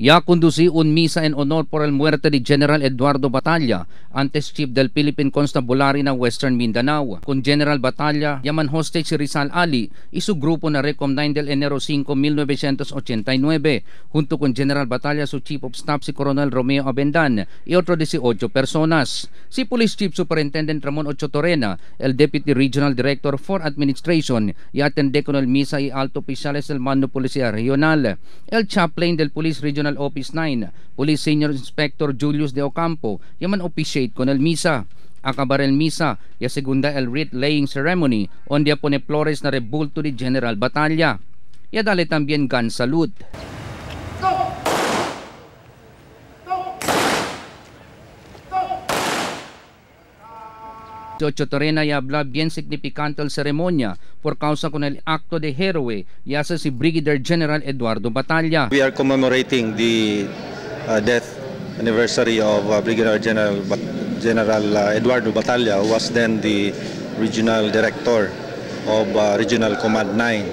Ya conducí un misa en honor por el muerte de General Eduardo Batalla, antes chief del Philippine Constabulary ng Western Mindanao. Con General Batalla, yaman hostage si Rizal Ali y su grupo na Recom 9 del enero 5, 1989. Junto con General Batalla, su Chief of Staff si Coronel Romeo Abendan y otro 18 personas. Si Police Chief Superintendent Ramon Ocho Torrena, el Deputy Regional Director for Administration, y atendé con el misa y alto oficiales del Mando Policia Regional. El Chaplain del Police Regional Office 9, Police Senior Inspector Julius de Ocampo, yaman officiate con el misa. Acabar el misa y a segunda el wreath laying ceremony, onde pone flores na rebulto de General Batalla. Y dale también gun salute. Ocho Torrena y habla bien significante el ceremonia por causa con el acto de héroe y hace si Brigadier General Eduardo Batalla. We are commemorating the death anniversary of Brigadier General Eduardo Batalla, who was then the Regional Director of Regional Command 9.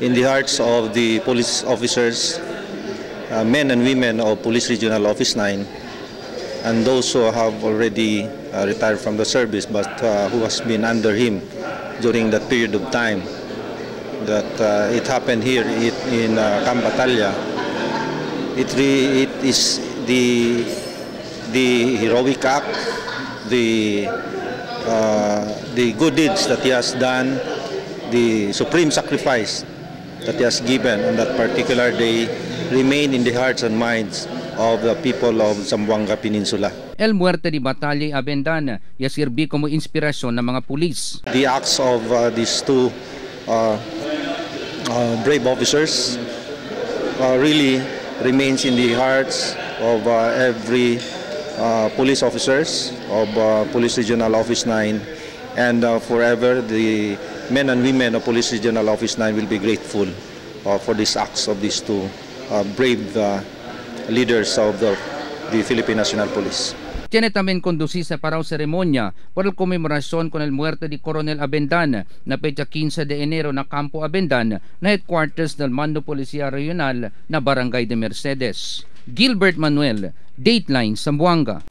In the hearts of the police officers, men and women of Police Regional Office 9, and those who have already retired from the service but who has been under him during that period of time that it happened here in Camp Batalla. It is the heroic act, the good deeds that he has done, the supreme sacrifice that he has given on that particular day remain in the hearts and minds of the people of Zamboanga Peninsula. El muerte de Batalla y Abendan y sirvi como inspirasyon ng mga pulis. The acts of these two brave officers really remains in the hearts of every police officers of Police Regional Office 9, and forever the men and women of Police Regional Office 9 will be grateful for these acts of these two brave leaders of the Philippine National Police. Tiene también conducir sa parao seremonya por el conmemoración con el muerte de Coronel Abendan na petsa 15 de enero na Campo Abendan na headquarters del Mando Policia Regional na Barangay de Mercedes. Gilbert Manuel, Dateline, Zamboanga.